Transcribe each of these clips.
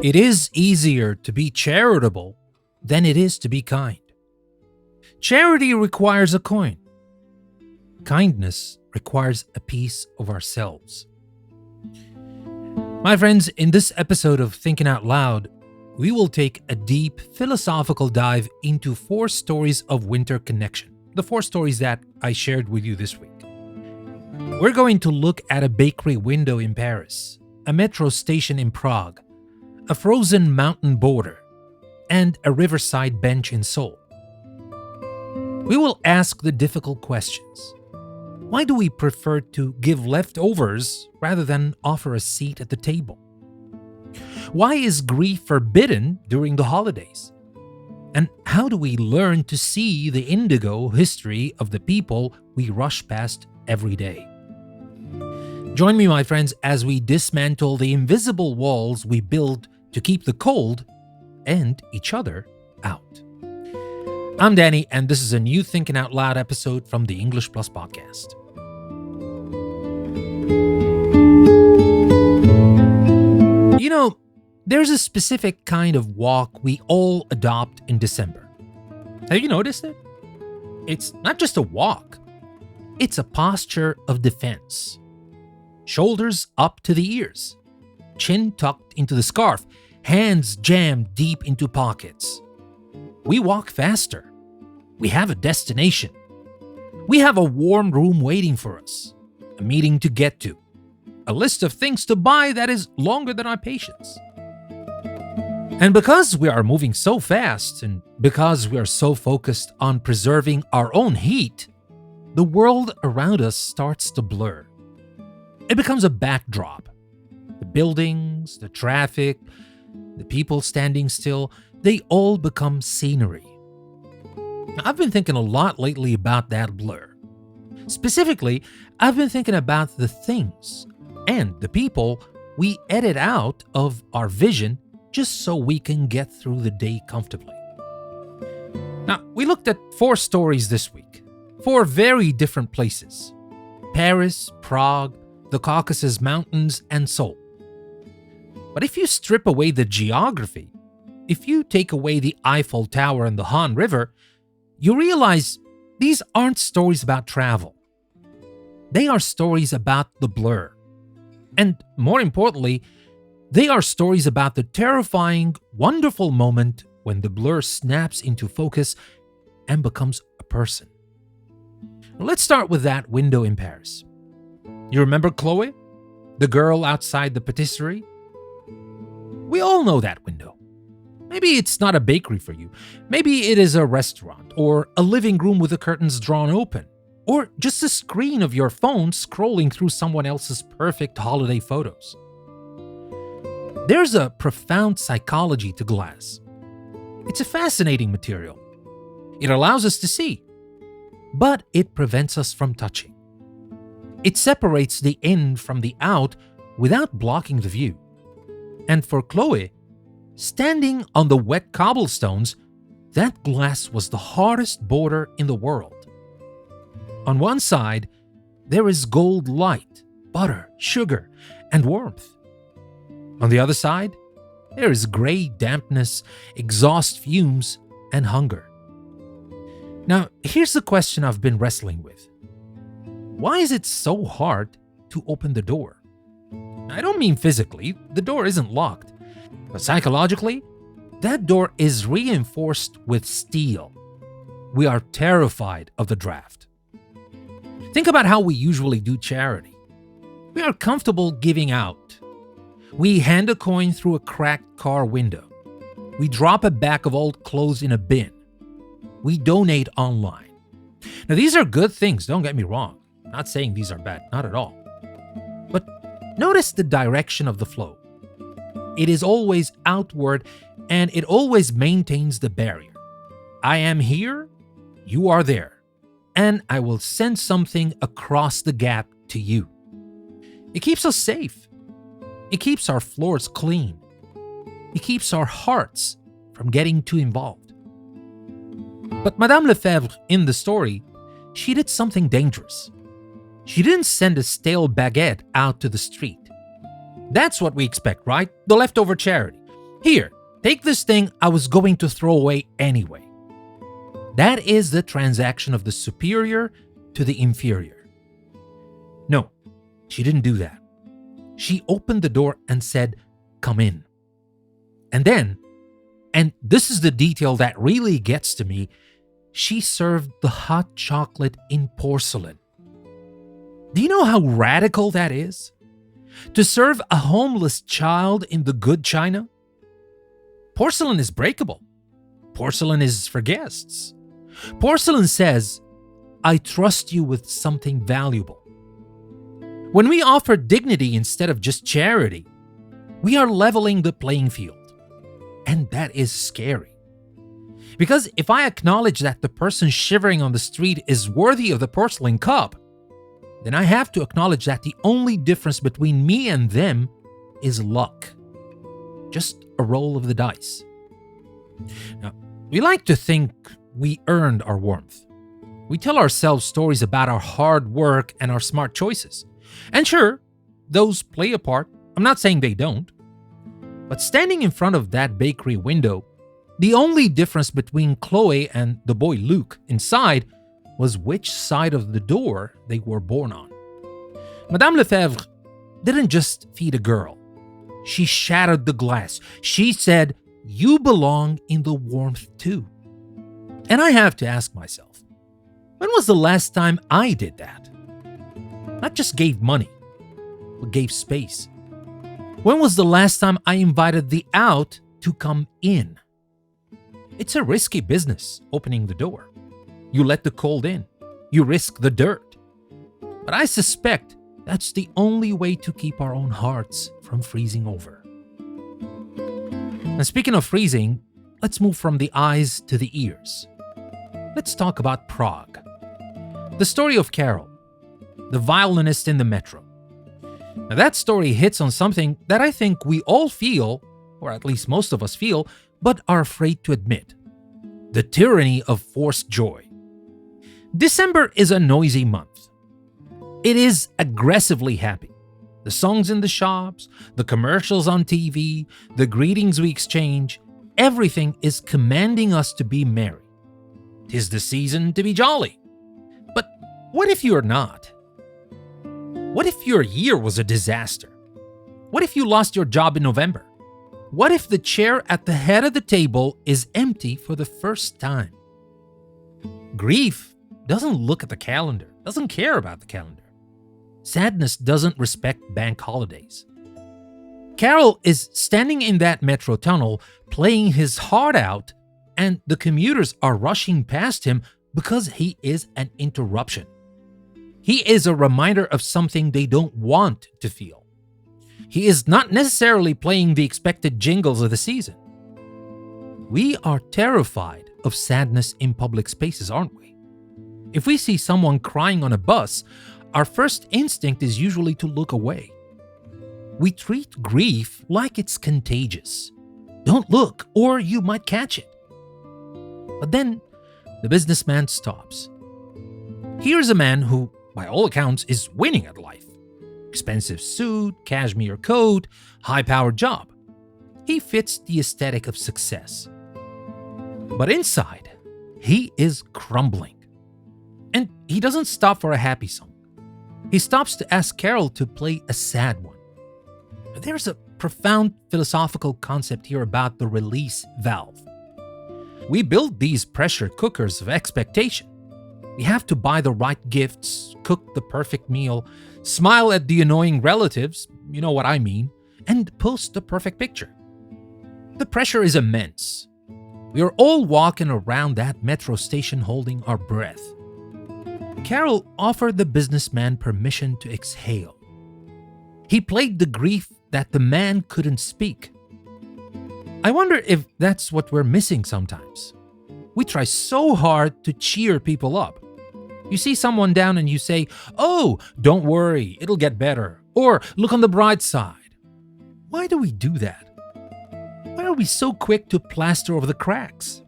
It is easier to be charitable than it is to be kind. Charity requires a coin. Kindness requires a piece of ourselves. My friends, in this episode of Thinking Out Loud, we will take a deep philosophical dive into 4 stories of winter connection. The 4 stories that I shared with you this week. We're going to look at a bakery window in Paris, a metro station in Prague, a frozen mountain border, and a riverside bench in Seoul. We will ask the difficult questions. Why do we prefer to give leftovers rather than offer a seat at the table? Why is grief forbidden during the holidays? And how do we learn to see the indigo history of the people we rush past every day? Join me, my friends, as we dismantle the invisible walls we build to keep the cold and each other out. I'm Danny, and this is a new Thinking Out Loud episode from the English Plus podcast. You know, there's a specific kind of walk we all adopt in December. Have you noticed it? It's not just a walk. It's a posture of defense. Shoulders up to the ears, chin tucked into the scarf, hands jammed deep into pockets. We walk faster. We have a destination. We have a warm room waiting for us, a meeting to get to, a list of things to buy that is longer than our patience. And because we are moving so fast and because we are so focused on preserving our own heat, the world around us starts to blur. It becomes a backdrop. The buildings, the traffic, the people standing still, they all become scenery. Now, I've been thinking a lot lately about that blur. Specifically, I've been thinking about the things and the people we edit out of our vision just so we can get through the day comfortably. Now, we looked at 4 stories this week, 4 very different places: Paris, Prague, the Caucasus Mountains, and Seoul. But if you strip away the geography, if you take away the Eiffel Tower and the Han River, you realize these aren't stories about travel. They are stories about the blur. And more importantly, they are stories about the terrifying, wonderful moment when the blur snaps into focus and becomes a person. Let's start with that window in Paris. You remember Chloe? The girl outside the patisserie? We all know that window. Maybe it's not a bakery for you. Maybe it is a restaurant, or a living room with the curtains drawn open, or just a screen of your phone scrolling through someone else's perfect holiday photos. There's a profound psychology to glass. It's a fascinating material. It allows us to see, but it prevents us from touching. It separates the in from the out without blocking the view. And for Chloe, standing on the wet cobblestones, that glass was the hardest border in the world. On one side, there is gold light, butter, sugar, and warmth. On the other side, there is gray dampness, exhaust fumes, and hunger. Now, here's the question I've been wrestling with. Why is it so hard to open the door? I don't mean physically, the door isn't locked. But psychologically, that door is reinforced with steel. We are terrified of the draft. Think about how we usually do charity. We are comfortable giving out. We hand a coin through a cracked car window. We drop a bag of old clothes in a bin. We donate online. Now, these are good things, don't get me wrong. I'm not saying these are bad, not at all. But notice the direction of the flow. It is always outward, and it always maintains the barrier. I am here, you are there, and I will send something across the gap to you. It keeps us safe. It keeps our floors clean. It keeps our hearts from getting too involved. But Madame Lefebvre, in the story, she did something dangerous. She didn't send a stale baguette out to the street. That's what we expect, right? The leftover charity. Here, take this thing I was going to throw away anyway. That is the transaction of the superior to the inferior. No, she didn't do that. She opened the door and said, "Come in." And then, and this is the detail that really gets to me, she served the hot chocolate in porcelain. Do you know how radical that is? To serve a homeless child in the good china? Porcelain is breakable. Porcelain is for guests. Porcelain says, "I trust you with something valuable." When we offer dignity instead of just charity, we are leveling the playing field. And that is scary. Because if I acknowledge that the person shivering on the street is worthy of the porcelain cup, then I have to acknowledge that the only difference between me and them is luck. Just a roll of the dice. Now, we like to think we earned our warmth. We tell ourselves stories about our hard work and our smart choices. And sure, those play a part. I'm not saying they don't. But standing in front of that bakery window, the only difference between Chloe and the boy Luke inside was which side of the door they were born on. Madame Lefebvre didn't just feed a girl. She shattered the glass. She said, "You belong in the warmth too." And I have to ask myself, when was the last time I did that? Not just gave money, but gave space. When was the last time I invited the out to come in? It's a risky business, opening the door. You let the cold in. You risk the dirt. But I suspect that's the only way to keep our own hearts from freezing over. And speaking of freezing, let's move from the eyes to the ears. Let's talk about Prague. The story of Carol, the violinist in the metro. Now, that story hits on something that I think we all feel, or at least most of us feel, but are afraid to admit: the tyranny of forced joy. December is a noisy month. It is aggressively happy. The songs in the shops, the commercials on TV, the greetings we exchange, everything is commanding us to be merry. 'Tis the season to be jolly. But what if you're not? What if your year was a disaster? What if you lost your job in November? What if the chair at the head of the table is empty for the first time? Grief doesn't look at the calendar, doesn't care about the calendar. Sadness doesn't respect bank holidays. Carol is standing in that metro tunnel playing his heart out, and the commuters are rushing past him because he is an interruption. He is a reminder of something they don't want to feel. He is not necessarily playing the expected jingles of the season. We are terrified of sadness in public spaces, aren't we? If we see someone crying on a bus, our first instinct is usually to look away. We treat grief like it's contagious. Don't look, or you might catch it. But then the businessman stops. Here's a man who, by all accounts, is winning at life. Expensive suit, cashmere coat, high-powered job. He fits the aesthetic of success. But inside, he is crumbling. And he doesn't stop for a happy song. He stops to ask Carol to play a sad one. There's a profound philosophical concept here about the release valve. We build these pressure cookers of expectation. We have to buy the right gifts, cook the perfect meal, smile at the annoying relatives, you know what I mean, and post the perfect picture. The pressure is immense. We are all walking around that metro station holding our breath. Carol offered the businessman permission to exhale. He played the grief that the man couldn't speak. I wonder if that's what we're missing sometimes. We try so hard to cheer people up. You see someone down and you say, "Oh, don't worry, it'll get better," or "Look on the bright side." Why do we do that? Why are we so quick to plaster over the cracks?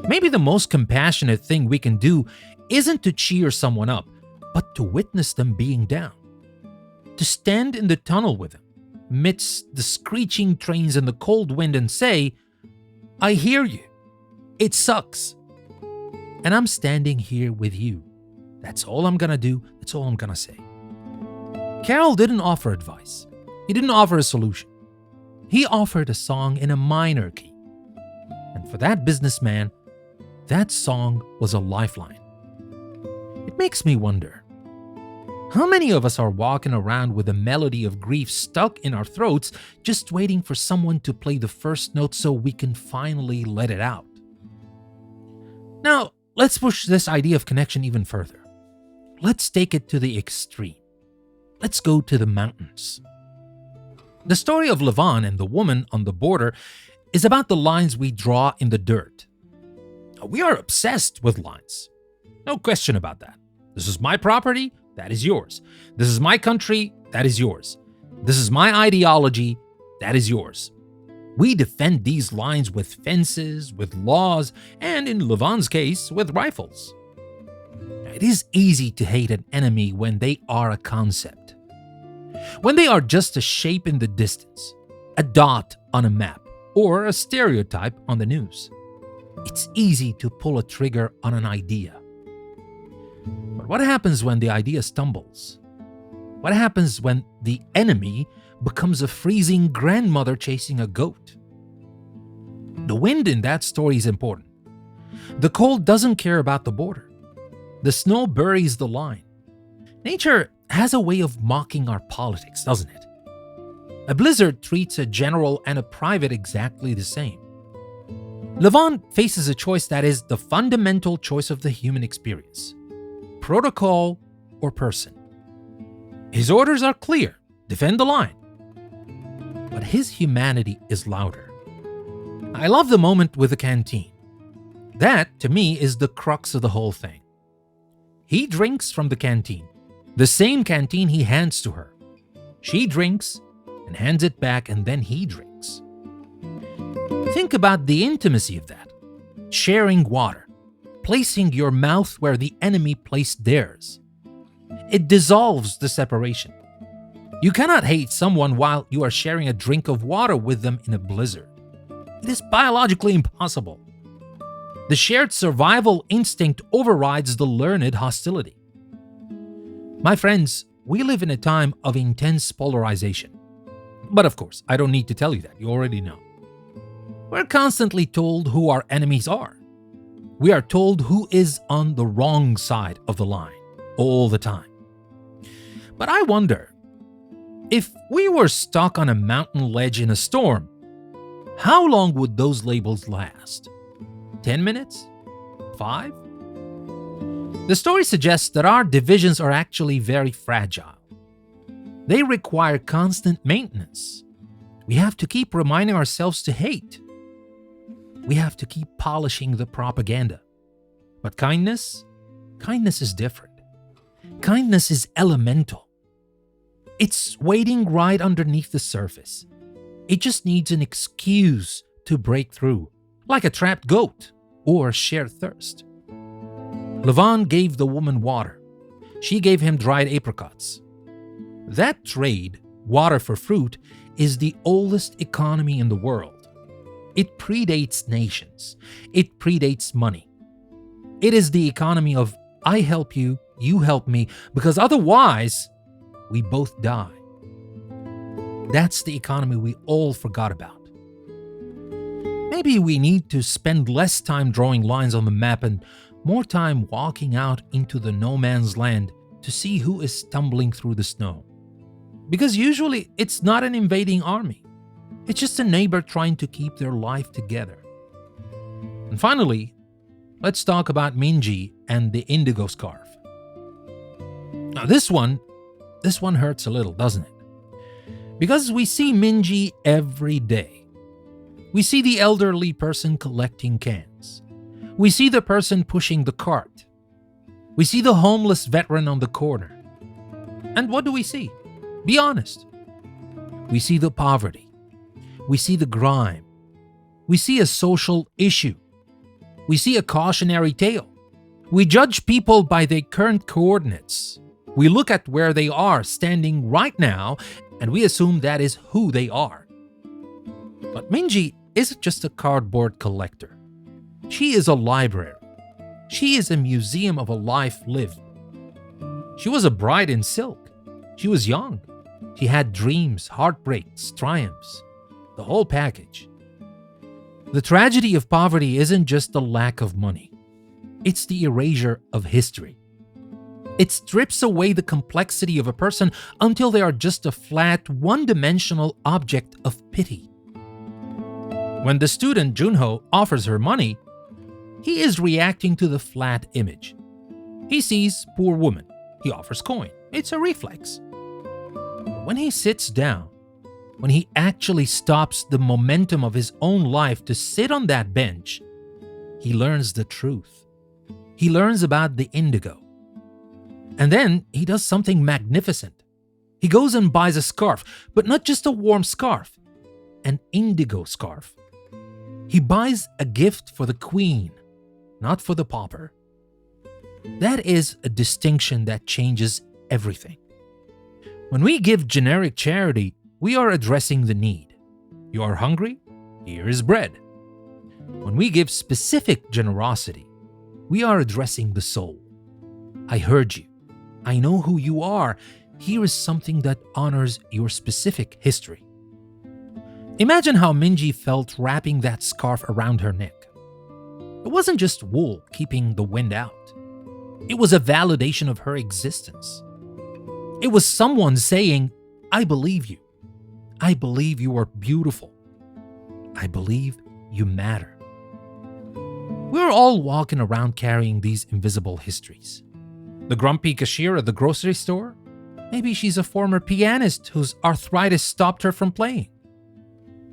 Maybe the most compassionate thing we can do isn't to cheer someone up, but to witness them being down. To stand in the tunnel with them. amidst the screeching trains and the cold wind and say, I hear you. It sucks. And I'm standing here with you. That's all I'm gonna do. That's all I'm gonna say. Carol didn't offer advice. He didn't offer a solution. He offered a song in a minor key. And for that businessman, that song was a lifeline. It makes me wonder, how many of us are walking around with a melody of grief stuck in our throats, just waiting for someone to play the first note so we can finally let it out? Now, let's push this idea of connection even further. Let's take it to the extreme. Let's go to the mountains. The story of Levon and the woman on the border is about the lines we draw in the dirt. We are obsessed with lines. No question about that. This is my property, that is yours. This is my country, that is yours. This is my ideology, that is yours. We defend these lines with fences, with laws, and in Levon's case, with rifles. It is easy to hate an enemy when they are a concept. When they are just a shape in the distance, a dot on a map, or a stereotype on the news. It's easy to pull a trigger on an idea. But what happens when the idea stumbles? What happens when the enemy becomes a freezing grandmother chasing a goat? The wind in that story is important. The cold doesn't care about the border. The snow buries the line. Nature has a way of mocking our politics, doesn't it? A blizzard treats a general and a private exactly the same. Levon faces a choice that is the fundamental choice of the human experience: protocol or person. His orders are clear: defend the line. But his humanity is louder. I love the moment with the canteen. That, to me, is the crux of the whole thing. He drinks from the canteen, the same canteen he hands to her. She drinks and hands it back, and then he drinks. Think about the intimacy of that. Sharing water, placing your mouth where the enemy placed theirs. It dissolves the separation. You cannot hate someone while you are sharing a drink of water with them in a blizzard. It is biologically impossible. The shared survival instinct overrides the learned hostility. My friends, we live in a time of intense polarization. But of course, I don't need to tell you that. You already know. We're constantly told who our enemies are. We are told who is on the wrong side of the line all the time. But I wonder, if we were stuck on a mountain ledge in a storm, how long would those labels last? 10 minutes? 5? The story suggests that our divisions are actually very fragile. They require constant maintenance. We have to keep reminding ourselves to hate. We have to keep polishing the propaganda. But kindness is different. Kindness is elemental. It's waiting right underneath the surface. It just needs an excuse to break through, like a trapped goat or shared thirst. Levon gave the woman water. She gave him dried apricots. That trade, water for fruit, is the oldest economy in the world. It predates nations. It predates money. It is the economy of I help you, you help me, because otherwise we both die. That's the economy we all forgot about. Maybe we need to spend less time drawing lines on the map and more time walking out into the no man's land to see who is stumbling through the snow. Because usually it's not an invading army. It's just a neighbor trying to keep their life together. And finally, let's talk about Minji and the indigo scarf. Now this one hurts a little, doesn't it? Because we see Minji every day. We see the elderly person collecting cans. We see the person pushing the cart. We see the homeless veteran on the corner. And what do we see? Be honest. We see the poverty. We see the grime. We see a social issue. We see a cautionary tale. We judge people by their current coordinates. We look at where they are standing right now, and we assume that is who they are. But Minji isn't just a cardboard collector. She is a library. She is a museum of a life lived. She was a bride in silk. She was young. She had dreams, heartbreaks, triumphs, the whole package. The tragedy of poverty isn't just the lack of money. It's the erasure of history. It strips away the complexity of a person until they are just a flat, one-dimensional object of pity. When the student Junho offers her money, he is reacting to the flat image. He sees poor woman. He offers coin. It's a reflex. But when he sits down, when he actually stops the momentum of his own life to sit on that bench, he learns the truth. He learns about the indigo. And then he does something magnificent. He goes and buys a scarf, but not just a warm scarf, an indigo scarf. He buys a gift for the queen, not for the pauper. That is a distinction that changes everything. When we give generic charity, we are addressing the need. You are hungry? Here is bread. When we give specific generosity, we are addressing the soul. I heard you. I know who you are. Here is something that honors your specific history. Imagine how Minji felt wrapping that scarf around her neck. It wasn't just wool keeping the wind out. It was a validation of her existence. It was someone saying, I believe you. I believe you are beautiful. I believe you matter. We're all walking around carrying these invisible histories. The grumpy cashier at the grocery store? Maybe she's a former pianist whose arthritis stopped her from playing.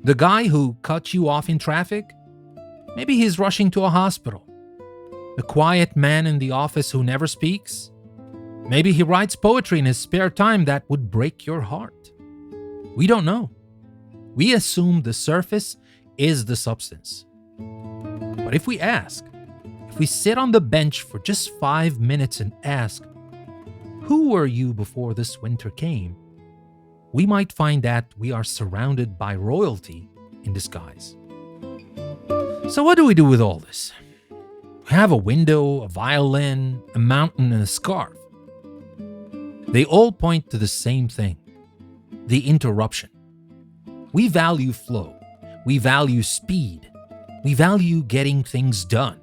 The guy who cut you off in traffic? Maybe he's rushing to a hospital. The quiet man in the office who never speaks? Maybe he writes poetry in his spare time that would break your heart. We don't know. We assume the surface is the substance. But if we ask, if we sit on the bench for just 5 minutes and ask, who were you before this winter came? We might find that we are surrounded by royalty in disguise. So what do we do with all this? We have a window, a violin, a mountain, and a scarf. They all point to the same thing, the interruption. We value flow. We value speed. We value getting things done.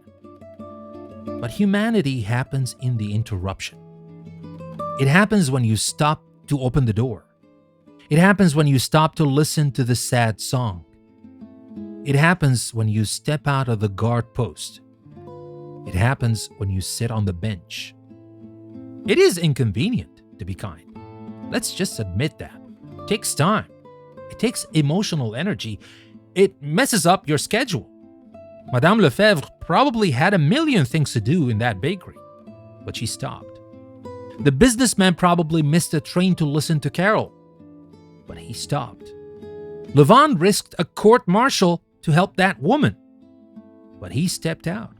But humanity happens in the interruption. It happens when you stop to open the door. It happens when you stop to listen to the sad song. It happens when you step out of the guard post. It happens when you sit on the bench. It is inconvenient to be kind. Let's just admit that. It takes time. It takes emotional energy. It messes up your schedule. Madame Lefebvre probably had a million things to do in that bakery, but she stopped. The businessman probably missed a train to listen to Carol, but he stopped. Levon risked a court-martial to help that woman, but he stepped out.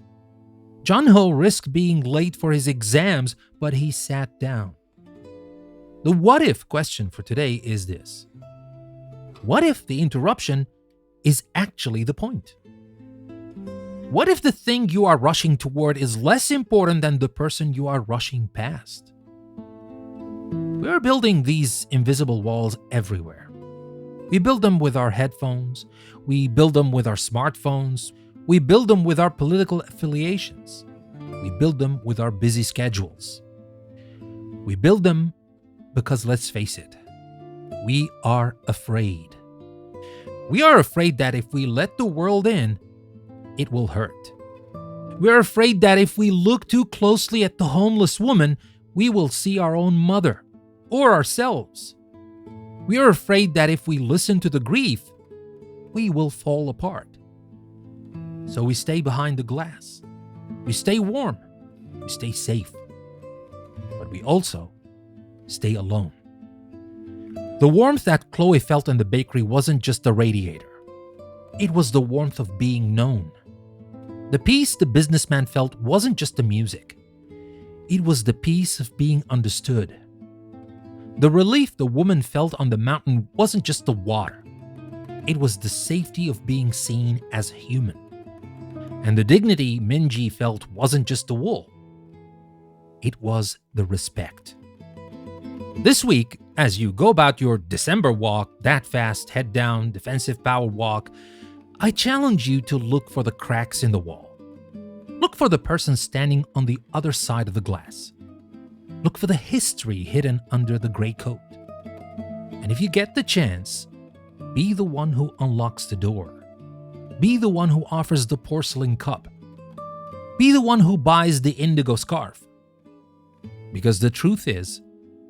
Junho risked being late for his exams, but he sat down. The what-if question for today is this. What if the interruption is actually the point? What if the thing you are rushing toward is less important than the person you are rushing past? We are building these invisible walls everywhere. We build them with our headphones. We build them with our smartphones. We build them with our political affiliations. We build them with our busy schedules. We build them because, let's face it, we are afraid. We are afraid that if we let the world in, it will hurt. We are afraid that if we look too closely at the homeless woman, we will see our own mother or ourselves. We are afraid that if we listen to the grief, we will fall apart. So we stay behind the glass. We stay warm. We stay safe. But we also stay alone. The warmth that Chloe felt in the bakery wasn't just the radiator. It was the warmth of being known. The peace the businessman felt wasn't just the music. It was the peace of being understood. The relief the woman felt on the mountain wasn't just the water. It was the safety of being seen as human. And the dignity Minji felt wasn't just the wool. It was the respect. This week, as you go about your December walk, that fast, head down, defensive power walk, I challenge you to look for the cracks in the wall. Look for the person standing on the other side of the glass. Look for the history hidden under the gray coat. And if you get the chance, be the one who unlocks the door. Be the one who offers the porcelain cup. Be the one who buys the indigo scarf. Because the truth is,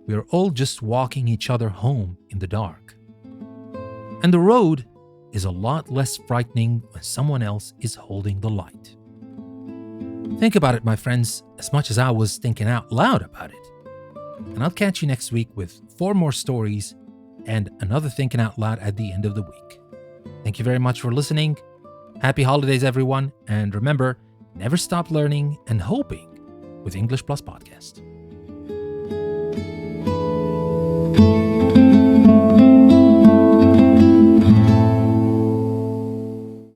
we are all just walking each other home in the dark. And the road is a lot less frightening when someone else is holding the light. Think about it, my friends, as much as I was thinking out loud about it. And I'll catch you next week with 4 more stories and another thinking out loud at the end of the week. Thank you very much for listening. Happy holidays, everyone. And remember, never stop learning and hoping with English Plus Podcast.